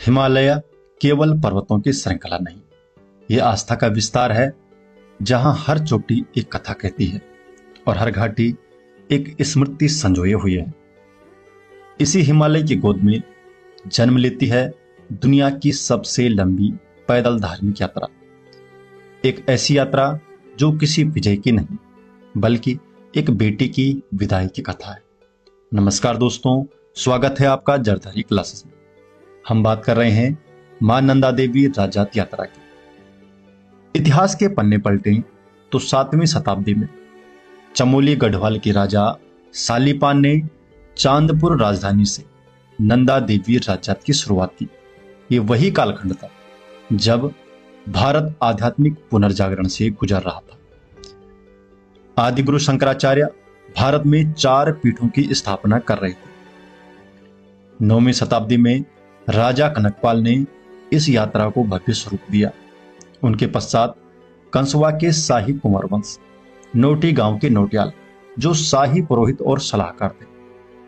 हिमालय केवल पर्वतों की श्रृंखला नहीं, यह आस्था का विस्तार है जहां हर चोटी एक कथा कहती है और हर घाटी एक स्मृति संजोए हुई है। इसी हिमालय की गोद में जन्म लेती है दुनिया की सबसे लंबी पैदल धार्मिक यात्रा। एक ऐसी यात्रा जो किसी विजय की नहीं बल्कि एक बेटी की विदाई की कथा है। नमस्कार दोस्तों, स्वागत है आपका जरधारी क्लासेस में। हम बात कर रहे हैं मां नंदा देवी राजात यात्रा की। इतिहास के पन्ने पलटें तो 7वीं शताब्दी में चमोली गढ़वाल के राजा सालीपान ने चांदपुर राजधानी से नंदा देवी राजात की शुरुआत की। ये वही कालखंड था जब भारत आध्यात्मिक पुनर्जागरण से गुजर रहा था। आदि गुरु शंकराचार्य भारत में 4 पीठों की स्थापना कर रहे थे। 9वीं शताब्दी में राजा कनकपाल ने इस यात्रा को भव्य स्वरूप दिया। उनके पश्चात कंसवा के शाही कुंवर वंश, नोटी गांव के नोटियाल जो शाही पुरोहित और सलाहकार थे,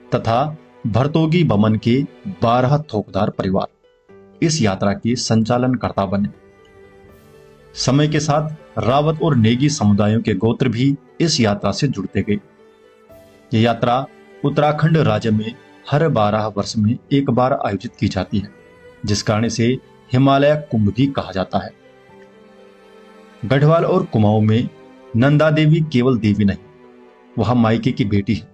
तथा भरतोगी बमन के 12 थोकदार परिवार इस यात्रा के संचालनकर्ता बने। समय के साथ रावत और नेगी समुदायों के गोत्र भी इस यात्रा से जुड़ते गए। यह यात्रा उत्तराखंड राज्य में हर 12 वर्ष में एक बार आयोजित की जाती है, जिस कारण इसे हिमालय कुंभ भी कहा जाता है। गढ़वाल और कुमाऊं में नंदा देवी केवल देवी नहीं, वह मायके की बेटी है।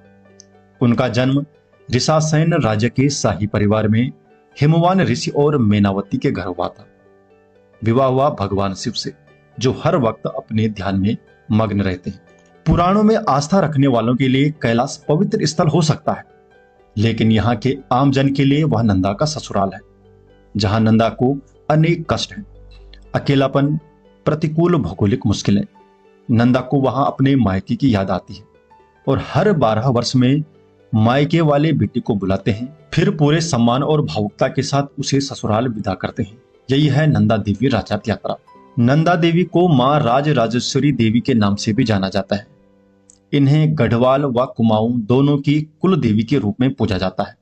उनका जन्म ऋषासेन राज्य के शाही परिवार में हिमवान ऋषि और मेनावती के घर हुआ था। विवाह हुआ भगवान शिव से, जो हर वक्त अपने ध्यान में मग्न रहते हैं। पुराणों में आस्था रखने वालों के लिए कैलाश पवित्र स्थल हो सकता है, लेकिन यहाँ के आम जन के लिए वह नंदा का ससुराल है, जहां नंदा को अनेक कष्ट हैं, अकेलापन, प्रतिकूल भौगोलिक मुश्किलें। नंदा को वहां अपने मायके की याद आती है और हर 12 वर्ष में मायके वाले बेटी को बुलाते हैं, फिर पूरे सम्मान और भावुकता के साथ उसे ससुराल विदा करते हैं। यही है नंदा देवी राजात यात्रा। नंदा देवी को मां राज राजेश्वरी देवी के नाम से भी जाना जाता है। इन्हें गढ़वाल व कुमाऊं दोनों की कुल देवी के रूप में पूजा जाता है।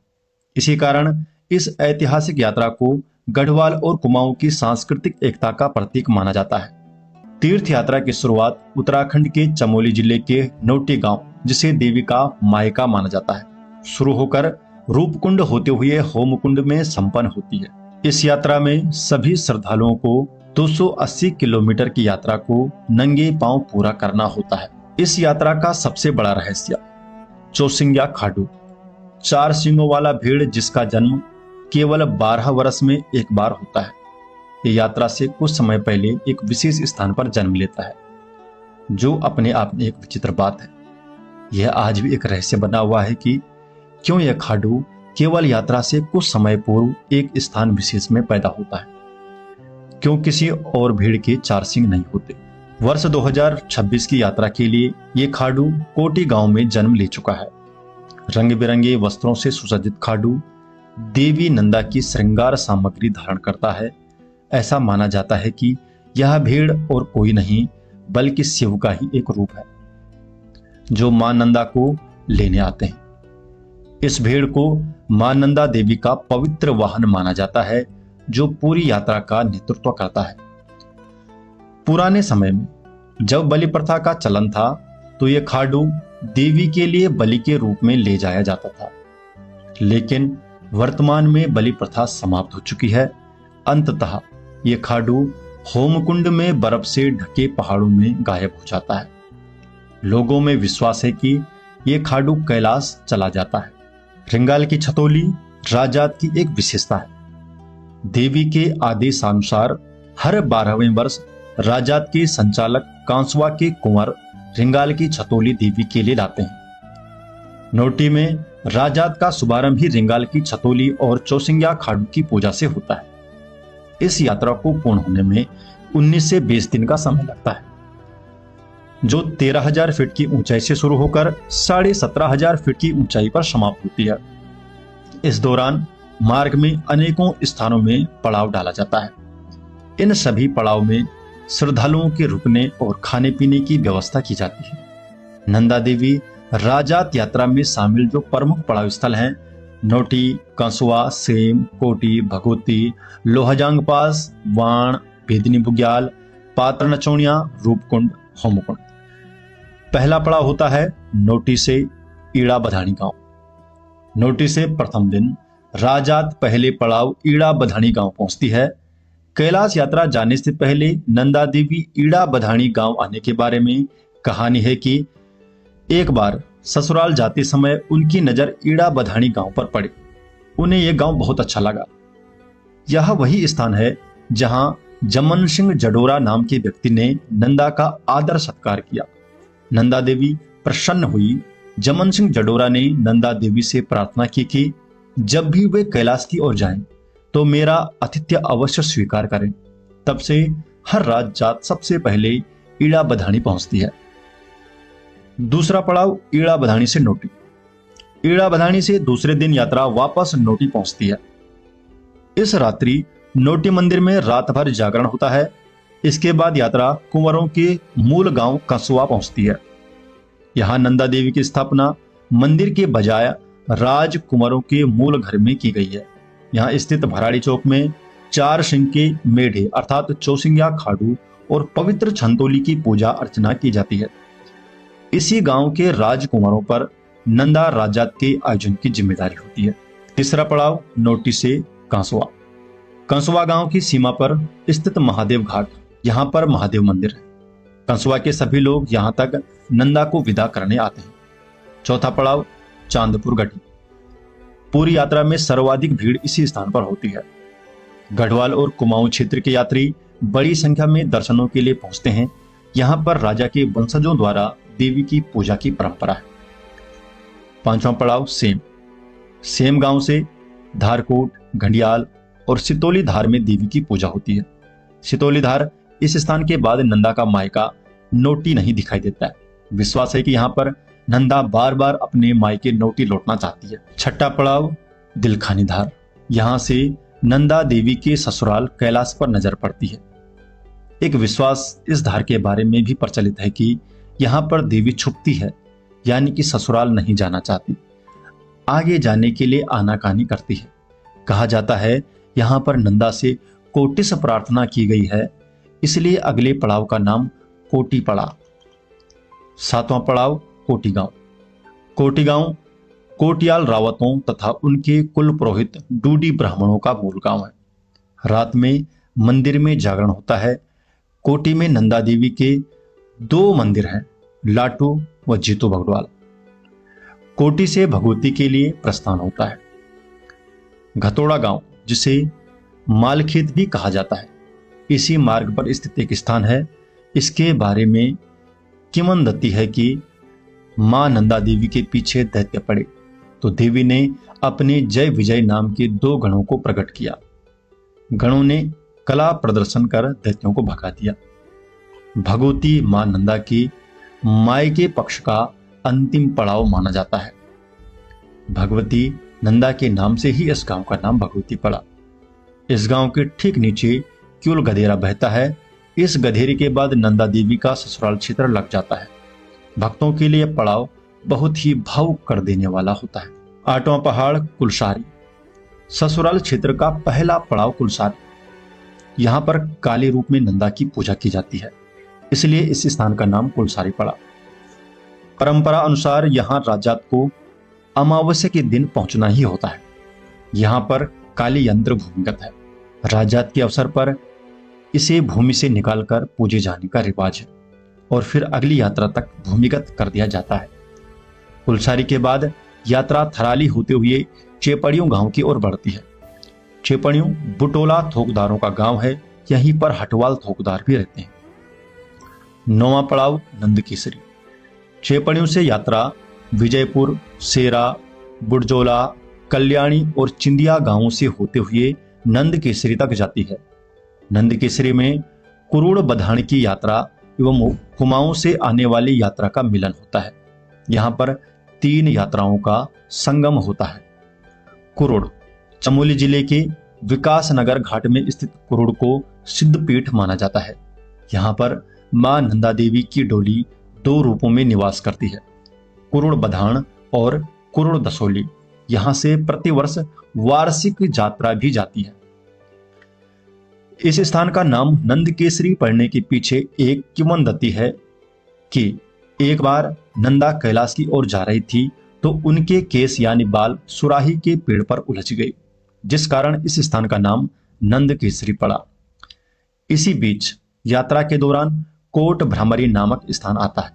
इसी कारण इस ऐतिहासिक यात्रा को गढ़वाल और कुमाऊं की सांस्कृतिक एकता का प्रतीक माना जाता है। तीर्थ यात्रा की शुरुआत उत्तराखंड के चमोली जिले के नोटी गांव, जिसे देवी का मायका माना जाता है, शुरू होकर रूपकुंड होते हुए होमकुंड में संपन्न होती है। इस यात्रा में सभी श्रद्धालुओं को 280 किलोमीटर की यात्रा को नंगे पांव पूरा करना होता है। इस यात्रा का सबसे बड़ा रहस्य चौसिंग्या खाडू, 4 सिंगों वाला भेड़ जिसका जन्म केवल 12 वर्ष में एक बार होता है। ये यात्रा से कुछ समय पहले एक विशेष स्थान पर जन्म लेता है, जो अपने आप में एक विचित्र बात है। यह आज भी एक रहस्य बना हुआ है कि क्यों यह खाडू केवल यात्रा से कुछ समय पूर्व एक स्थान विशेष में पैदा होता है, क्यों किसी और भेड़ के 4 सिंग नहीं होते। वर्ष 2026 की यात्रा के लिए ये खाडू कोटी गांव में जन्म ले चुका है। रंग बिरंगे वस्त्रों से सुसज्जित खाडू देवी नंदा की श्रृंगार सामग्री धारण करता है। ऐसा माना जाता है कि यह भेड़ और कोई नहीं बल्कि शिव का ही एक रूप है, जो मां नंदा को लेने आते हैं। इस भेड़ को मां नंदा देवी का पवित्र वाहन माना जाता है, जो पूरी यात्रा का नेतृत्व करता है। पुराने समय में जब बलि प्रथा का चलन था, तो यह खाडू देवी के लिए बलि के रूप में ले जाया जाता था, लेकिन वर्तमान में बलि प्रथा समाप्त हो चुकी है। अंततः यह खाडू होमकुंड में बर्फ से ढके पहाड़ों में गायब हो जाता है। लोगों में विश्वास है कि यह खाडू कैलाश चला जाता है। रिंगाल की छतौली राजात की एक विशेषता है। देवी के आदेशानुसार हर 12वें वर्ष राजात के संचालक कांसवा के कुंवर रिंगाल की छतौली देवी के लिए लाते हैं। नोटी में राजात का शुभारंभ ही रिंगाल की छतौली और चौसिंग्या खाडू की पूजा से होता है। इस यात्रा को पूर्ण होने में 19 से 20 दिन का समय लगता है, जो 13,000 फीट की ऊंचाई से शुरू होकर 17,500 फीट की ऊंचाई पर समाप्त होती है। इस दौरान मार्ग में अनेकों स्थानों में पड़ाव डाला जाता है। इन सभी पड़ाव में श्रद्धालुओं के रुकने और खाने पीने की व्यवस्था की जाती है। नंदा देवी राजात यात्रा में शामिल जो प्रमुख पड़ाव स्थल हैं, नोटी, कंसुआ, सेम, कोटी, भगोती, लोहजांग पास, वाण, बेदनी बुग्याल, पात्र नचौनिया, रूपकुंड, होमकुंड। पहला पड़ाव होता है नोटी से ईड़ा बधानी गांव। नोटी से प्रथम दिन राजात पहले पड़ाव ईड़ा बधानी गांव पहुंचती है। कैलाश यात्रा जाने से पहले नंदा देवी ईड़ा बधानी गांव आने के बारे में कहानी है कि एक बार ससुराल जाते समय उनकी नजर ईड़ा बधानी गांव पर पड़ी। उन्हें यह गांव बहुत अच्छा लगा। यह वही स्थान है जहां जमन सिंह जडोरा नाम के व्यक्ति ने नंदा का आदर सत्कार किया। नंदा देवी प्रसन्न हुई। जमन सिंह जडोरा ने नंदा देवी से प्रार्थना की कि जब भी वे कैलाश की ओर जाएं तो मेरा आतिथ्य अवश्य स्वीकार करें। तब से हर रात जात सबसे पहले ईड़ा बधानी पहुंचती है। दूसरा पड़ाव ईड़ा बधानी से नोटी। ईड़ा बधानी से दूसरे दिन यात्रा वापस नोटी पहुंचती है। इस रात्रि नोटी मंदिर में रात भर जागरण होता है। इसके बाद यात्रा कुंवरों के मूल गांव कंसुआ पहुंचती है। यहां नंदा देवी की स्थापना मंदिर के बजाय राज कुंवरों के मूल घर में की गई है। यहां स्थित भराड़ी चौक में 4 सिंह के मेढे अर्थात चौसिंगिया खाडू और पवित्र छंतोली की पूजा अर्चना की जाती है। इसी गांव के राजकुमारों पर नंदा राजात के आयोजन की जिम्मेदारी होती है। तीसरा पड़ाव नोटी से कंसुआ। कंसुआ गांव की सीमा पर स्थित महादेव घाट, यहां पर महादेव मंदिर है। कंसुआ के सभी लोग यहां तक नंदा को विदा करने आते हैं। चौथा पड़ाव चांदपुर गढ़ी। पूरी यात्रा में सर्वाधिक भीड़ इसी स्थान पर होती है। गढ़वाल और कुमाऊं क्षेत्र के यात्री बड़ी संख्या में दर्शनों के लिए पहुंचते हैं। यहां पर राजा के वंशजों द्वारा देवी की पूजा की परंपरा है। पांचवां पड़ाव सेम। सेम गांव से धारकोट, घंडियाल और सितोली धार में देवी की पूजा होती है। सितोली धार इस स्थान के बाद नंदा का मायका नोटी नहीं दिखाई देता है। विश्वास है कि यहाँ पर नंदा बार बार अपने मायके नोटी लौटना चाहती है। छठा पड़ाव दिलखानी धार। यहाँ से नंदा देवी के ससुराल कैलाश पर नजर पड़ती है। एक विश्वास इस धार के बारे में भी प्रचलित है कि यहाँ पर देवी छुपती है, यानी कि ससुराल नहीं जाना चाहती, आगे जाने के लिए आनाकानी करती है। कहा जाता है यहाँ पर नंदा से कोटि से प्रार्थना की गई है, इसलिए अगले पड़ाव का नाम कोटी पड़ा। सातवां पड़ाव कोटी गांव। कोटी गांव कोटियाल रावतों तथा उनके कुल पुरोहित डूडी ब्राह्मणों का मूल गांव है। रात में मंदिर में जागरण होता है। कोटी में नंदा देवी के 2 मंदिर हैं, लाटू व जीतो भगवाल। कोटी से भगवती के लिए प्रस्थान होता है। घतोड़ा गांव, जिसे मालखेत भी कहा जाता है, इसी मार्ग पर स्थित एक स्थान है। इसके बारे में किंवदंती है कि मां नंदा देवी के पीछे दैत्य पड़े तो देवी ने अपने जय विजय नाम के 2 गणों को प्रकट किया। गणों ने कला प्रदर्शन कर दैत्यों को भगा दिया। भगवती मां नंदा की मायके पक्ष का अंतिम पड़ाव माना जाता है। भगवती नंदा के नाम से ही इस गांव का नाम भगवती पड़ा। इस गांव के ठीक नीचे क्यूल गधेरा बहता है। इस गधेरे के बाद नंदा देवी का ससुराल क्षेत्र लग जाता है। भक्तों के लिए पड़ाव बहुत ही भावुक कर देने वाला होता है। 8वां पहाड़ कुलसारी। ससुराल क्षेत्र का पहला पड़ाव कुलसारी। यहां पर काली रूप में नंदा की पूजा की जाती है, इसलिए इस स्थान का नाम कुलसारी पड़ा। परंपरा अनुसार यहां राजात को अमावस्या के दिन पहुंचना ही होता है। यहां पर काली यंत्र भूमिगत है। राजात के अवसर पर इसे भूमि से निकालकर पूजे जाने का रिवाज है और फिर अगली यात्रा तक भूमिगत कर दिया जाता है। कुलसारी के बाद यात्रा थराली होते हुए चेपड़ियों गांव की ओर बढ़ती है। चेपड़ियों बुटोला थोकदारों का गांव है। यहीं पर हटवाल थोकदार भी रहते हैं। 9वां पड़ाव नंदकेसरी। चेपड़ियों से यात्रा विजयपुर, सेरा, बुडजोला, कल्याणी और चिंदिया गांवों से होते हुए नंदकेसरी तक जाती है। नंदकेसरी में कुरुड़ बधान की यात्रा एवं कुमाऊं से आने वाली यात्रा का मिलन होता है। यहाँ पर 3 यात्राओं का संगम होता है। कुरुड़ चमोली जिले के विकासनगर घाट में स्थित कुरुड़ को सिद्धपीठ माना जाता है। यहाँ पर मां नंदा देवी की डोली 2 रूपों में निवास करती है, कुरुड़ बधान और कुरुड़ दसोली। यहां से प्रतिवर्ष वार्षिक यात्रा भी जाती है। इस स्थान का नाम नंदकेसरी पड़ने के पीछे एक किंवदंती है कि एक बार नंदा कैलाश की ओर जा रही थी तो उनके केस यानी बाल सुराही के पेड़ पर उलझ गए, जिस कारण इस स्थान का नाम नंदकेसरी पड़ा। इसी बीच यात्रा के दौरान कोट भ्रामरी नामक स्थान आता है।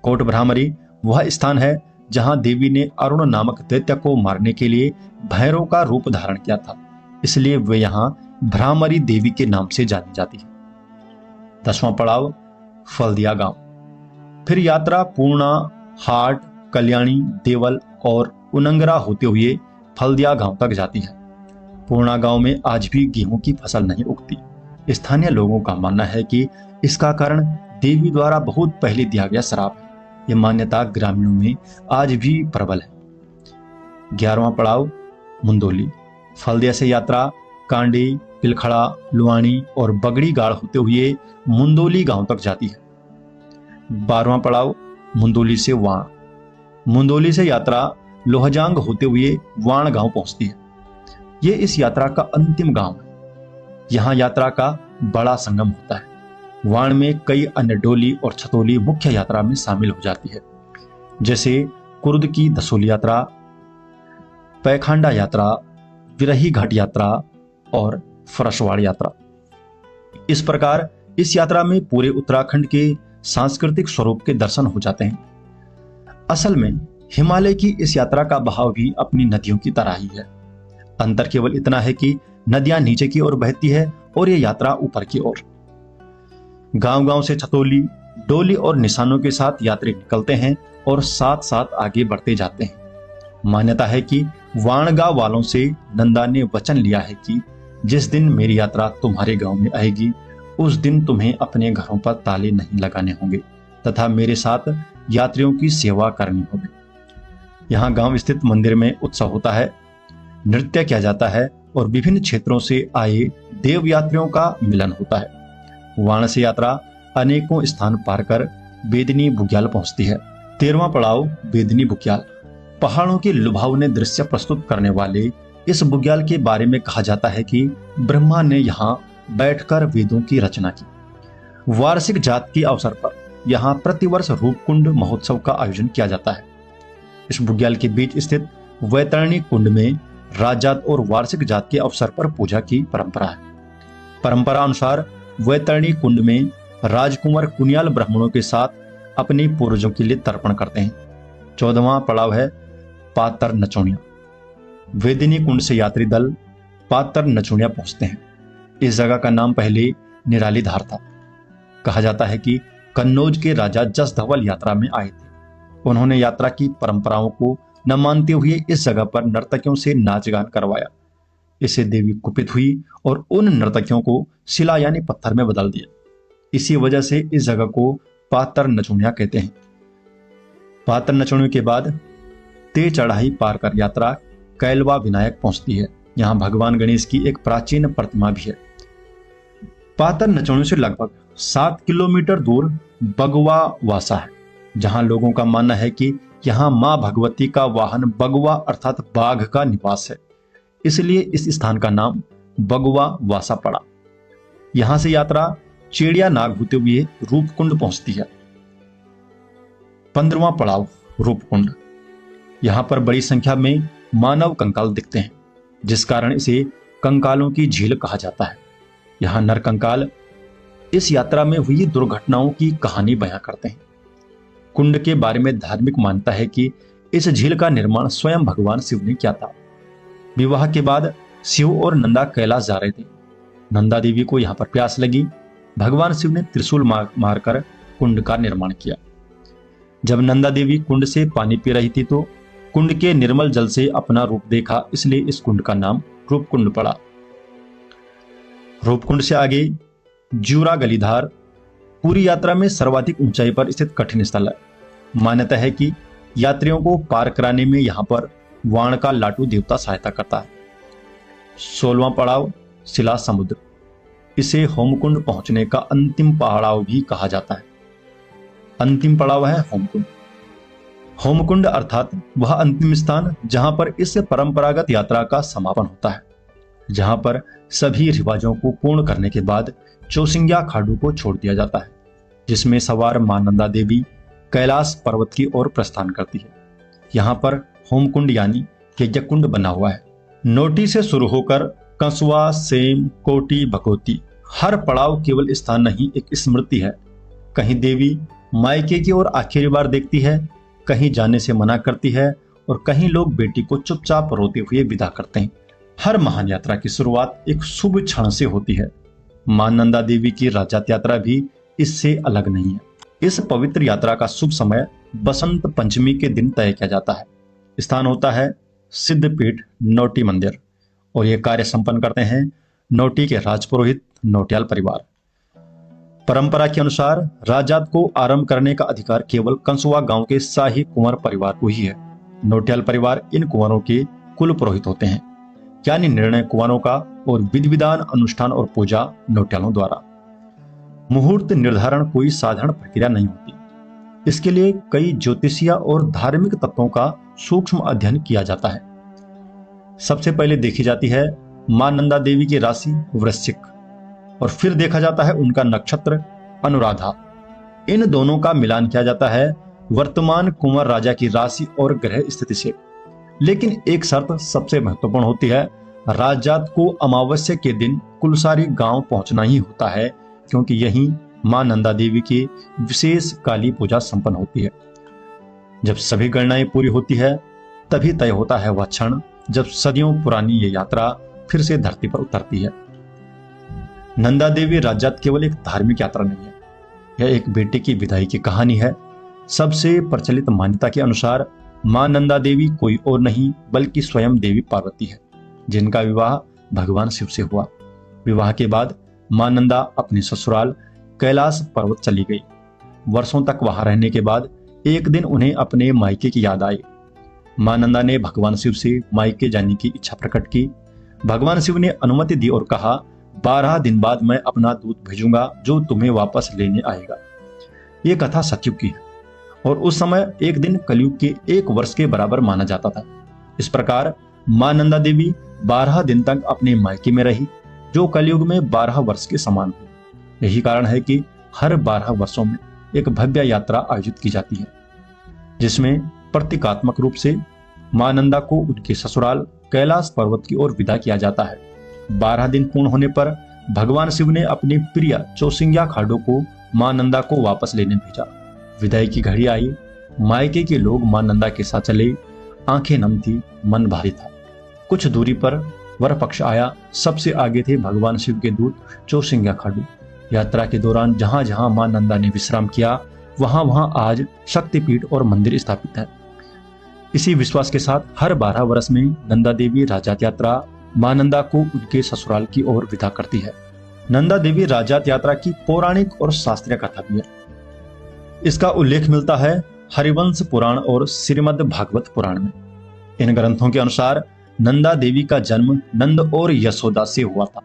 कोट भ्रामरी वह स्थान है जहां देवी ने अरुण नामक दैत्य को मारने के लिए भैरव का रूप धारण किया था, इसलिए वे यहां भ्रामरी देवी के नाम से जानी जाती है। 10वां पड़ाव फल्दिया गांव। फिर यात्रा पूर्णा, हाट, कल्याणी, देवल और उनंगरा होते हुए फल्दिया गांव तक जाती है। पूर्णा गांव में आज भी गेहूं की फसल नहीं उगती। स्थानीय लोगों का मानना है कि इसका कारण देवी द्वारा बहुत पहले दिया गया श्राप है। यह मान्यता ग्रामीणों में आज भी प्रबल है। 11वां पड़ाव मुंदोली। फल्दिया से यात्रा कांडी, पिलखड़ा, लुआनी और बगड़ी गाड़ होते हुए मुंदोली गांव तक जाती है। 12वां पड़ाव मुंदोली से वाण। मुंदोली से यात्रा लोहजांग होते हुए वाण गांव पहुंचती है। यह इस यात्रा का अंतिम गांव है। यहां यात्रा का बड़ा संगम होता है। वाण में कई अन्य डोली और छतोली मुख्य यात्रा में शामिल हो जाती है, जैसे कुर्द की दसोली यात्रा, पैखांडा यात्रा, विरही घाट यात्रा और फरसवाड़ यात्रा। इस प्रकार इस यात्रा में पूरे उत्तराखंड के सांस्कृतिक स्वरूप के दर्शन हो जाते हैं। असल में हिमालय की इस यात्रा का बहाव भी अपनी नदियों की तरह ही है। अंतर केवल इतना है कि नदियां नीचे की ओर बहती है और यह यात्रा ऊपर की ओर। गांव-गांव से छतोली, डोली और निशानों के साथ यात्री निकलते हैं और साथ साथ आगे बढ़ते जाते हैं। मान्यता है कि वाणगांव वालों से नंदा ने वचन लिया है कि जिस दिन मेरी यात्रा तुम्हारे गांव में आएगी उस दिन तुम्हें अपने घरों पर ताले नहीं लगाने होंगे तथा मेरे साथ यात्रियों की सेवा करनी होगी। यहाँ गांव स्थित मंदिर में उत्सव होता है, नृत्य किया जाता है और विभिन्न क्षेत्रों से आए देव यात्रियों का मिलन होता है। वाण से यात्रा अनेकों स्थान पार कर बेदनी बुग्याल पहुंचती है। 13वां पड़ाव बेदनी बुग्याल। पहाड़ों के लुभावने दृश्य प्रस्तुत करने वाले इस बुग्याल के बारे में कहा जाता है कि ब्रह्मा ने यहाँ बैठकर वेदों की रचना की। वार्षिक जात के अवसर पर यहाँ प्रतिवर्ष रूपकुंड महोत्सव का आयोजन किया जाता है। इस बुग्याल के बीच स्थित वैतरणी कुंड में राजात और वार्षिक जात के अवसर पर पूजा की परंपरा है। परंपरा अनुसार वैतरणी कुंड में राजकुमार कुनियाल ब्राह्मणों के साथ अपने पूर्वजों के लिए तर्पण करते हैं। 14वां पड़ाव है पातर नचोनिया। वेदिनी कुंड से यात्री दल पातर नचोनिया पहुंचते हैं। इस जगह का नाम पहले निराली धार था। कहा जाता है कि कन्नौज के राजा जसधवल यात्रा में आए थे। उन्होंने यात्रा की परंपराओं को न मानते हुए इस जगह पर नर्तकियों से नाच गान करवाया। इससे देवी कुपित हुई और उन नर्तकियों को शिला यानी पत्थर में बदल दिया। इसी वजह से इस जगह को पातर नचोनिया कहते हैं। पातर नचोनिया के बाद तेज चढ़ाई पार कर यात्रा कैलवा विनायक पहुंचती है। यहाँ भगवान गणेश की एक प्राचीन प्रतिमा भी है। पातर नचोनिया से लगभग 7 किलोमीटर दूर बगवा वासा है, जहां लोगों का मानना है कि यहाँ मां भगवती का वाहन बगवा अर्थात बाघ का निवास है, इसलिए इस स्थान का नाम बगवा वासा पड़ा। यहां से यात्रा चिड़िया नाग होते हुए रूपकुंड पहुंचती है। 15वां पड़ाव रूपकुंड। यहां पर बड़ी संख्या में मानव कंकाल दिखते हैं, जिस कारण इसे कंकालों की झील कहा जाता है। यहां नर कंकाल इस यात्रा में हुई दुर्घटनाओं की कहानी बयां करते हैं। कुंड के बारे में धार्मिक मान्यता है कि इस झील का निर्माण स्वयं भगवान शिव ने किया था। विवाह के बाद शिव और नंदा कैलाश जा रहे थे। नंदा देवी को यहाँ पर प्यास लगी। भगवान शिव ने त्रिशूल मारकर कुंड का निर्माण किया। जब नंदा देवी कुंड से पानी पी रही थी तो कुंड के निर्मल जल से अपना रूप देखा, इसलिए इस कुंड का नाम रूपकुंड पड़ा। रूपकुंड से आगे जूरा गलीधार पूरी यात्रा में सर्वाधिक ऊंचाई पर स्थित कठिन स्थल है। मान्यता है कि यात्रियों को पार कराने में यहाँ पर वाण का लाटू देवता सहायता करता है। 16वां पड़ाव शिला समुद्र। इसे होमकुंड पहुंचने का अंतिम पड़ाव भी कहा जाता है। अंतिम पड़ाव है होमकुंड। होमकुंड अर्थात वह अंतिम स्थान जहां पर इस परंपरागत यात्रा का समापन होता है, जहां पर सभी रिवाजों को पूर्ण करने के बाद चौसिंग्या खाडू को छोड़ दिया जाता है, जिसमें सवार मां नंदा देवी कैलाश पर्वत की ओर प्रस्थान करती है। यहाँ पर होमकुंड यानी यज्ञकुंड बना हुआ है। नोटी से शुरू होकर कंसुआ, सेम, कोटी, भगोती हर पड़ाव केवल स्थान नहीं, एक स्मृति है। कहीं देवी मायके की ओर आखिरी बार देखती है, कहीं जाने से मना करती है और कहीं लोग बेटी को चुपचाप रोते हुए विदा करते हैं। हर महान यात्रा की शुरुआत एक शुभ क्षण से होती है। मां नंदा देवी की राजात यात्रा भी इससे अलग नहीं है। इस पवित्र यात्रा का शुभ समय बसंत पंचमी के दिन तय किया जाता है। स्थान होता है सिद्धपीठ नोटी मंदिर और यह कार्य संपन्न करते हैं नोटी के राजपुरोहित नोटियाल परिवार। परंपरा के अनुसार राजात को आरंभ करने का अधिकार केवल कंसुआ गांव के शाही कुंवर परिवार को ही है। नोटियाल परिवार इन कुंवरों के कुल पुरोहित होते हैं, यानी निर्णय कुंवरों का और विधि विधान, अनुष्ठान और पूजा नोटियालों द्वारा। मुहूर्त निर्धारण कोई साधारण प्रक्रिया नहीं होती। इसके लिए कई ज्योतिषीय और धार्मिक तत्वों का सूक्ष्म अध्ययन किया जाता है। सबसे पहले देखी जाती है मां नंदा देवी की राशि वृश्चिक और फिर देखा जाता है उनका नक्षत्र अनुराधा। इन दोनों का मिलान किया जाता है वर्तमान कुंवर राजा की राशि और ग्रह स्थिति से। लेकिन एक शर्त सबसे महत्वपूर्ण होती है, राजात को अमावस्या के दिन कुलसारी गांव पहुंचना ही होता है, क्योंकि यहीं मां नंदा देवी की विशेष काली पूजा संपन्न होती है। जब सभी गणनाएं पूरी होती है तभी तय होता है वह क्षण जब सदियों पुरानी ये यात्रा फिर से धरती पर उतरती है। नंदा देवी राजात केवल एक धार्मिक यात्रा नहीं है, यह एक बेटे की विदाई की कहानी है। सबसे प्रचलित मान्यता के अनुसार मां नंदा देवी कोई और नहीं बल्कि स्वयं देवी पार्वती है, जिनका विवाह भगवान शिव से हुआ। विवाह के बाद मां नंदा अपने ससुराल कैलाश पर्वत चली गई। वर्षों तक वहां रहने के बाद एक दिन उन्हें अपने मायके की याद आई। मां नंदा ने भगवान शिव से मायके जाने की इच्छा प्रकट की। भगवान शिव ने अनुमति दी और कहा, 12 दिन बाद मैं अपना दूत भेजूंगा जो तुम्हें वापस लेने आएगा। ये कथा सतयुग की है और उस समय एक दिन कलयुग के 1 वर्ष के बराबर माना जाता था। इस प्रकार मां नंदा देवी 12 दिन तक अपने मायके में रही, जो कलयुग में 12 वर्ष के समान हुई। यही कारण है कि हर 12 वर्षों में एक भव्य यात्रा आयोजित की जाती है, जिसमें प्रतीकात्मक रूप से मां नंदा को उनके ससुराल कैलाश पर्वत की ओर विदा किया जाता है। 12 दिन पूर्ण होने पर भगवान शिव ने अपनी प्रिय चौसिंग्या खाडू को मां नंदा को वापस लेने भेजा। विदाई की घड़ी आई। मायके के लोग मां नंदा के साथ चले। आंखें नम थी, मन भारी था। कुछ दूरी पर वर पक्ष आया। सबसे आगे थे भगवान शिव के दूत चौसिंग्या खाडू। यात्रा के दौरान जहां जहां मां नंदा ने विश्राम किया वहां वहां आज शक्तिपीठ और मंदिर स्थापित है। इसी विश्वास के साथ हर 12 वर्ष में नंदा देवी राजात यात्रा मां नंदा को उनके ससुराल की ओर विदा करती है। नंदा देवी राजात यात्रा की पौराणिक और शास्त्रीय कथा भी है। इसका उल्लेख मिलता है हरिवंश पुराण और श्रीमद् भागवत पुराण में। इन ग्रंथों के अनुसार नंदा देवी का जन्म नंद और यशोदा से हुआ था।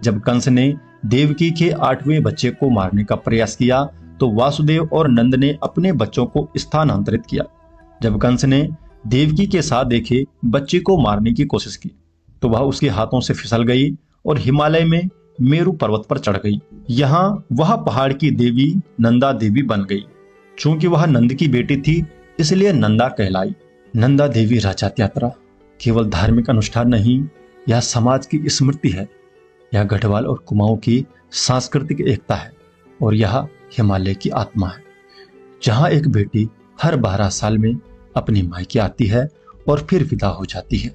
जब कंस ने देवकी के 8वें बच्चे को मारने का प्रयास किया तो वासुदेव और नंद ने अपने बच्चों को स्थानांतरित किया। जब कंस ने देवकी के साथ देखे बच्चे को मारने की कोशिश की तो वह उसके हाथों से फिसल गई और हिमालय में मेरु पर्वत पर चढ़ गई। यहाँ वह पहाड़ की देवी नंदा देवी बन गई। चूंकि वह नंद की बेटी थी इसलिए नंदा कहलाई। नंदा देवी राजात यात्रा केवल धार्मिक अनुष्ठान नहीं, यह समाज की स्मृति है। यह गढ़वाल और कुमाऊं की सांस्कृतिक एकता है और यह हिमालय की आत्मा है, जहां एक बेटी हर 12 साल में अपनी मायके आती है और फिर विदा हो जाती है।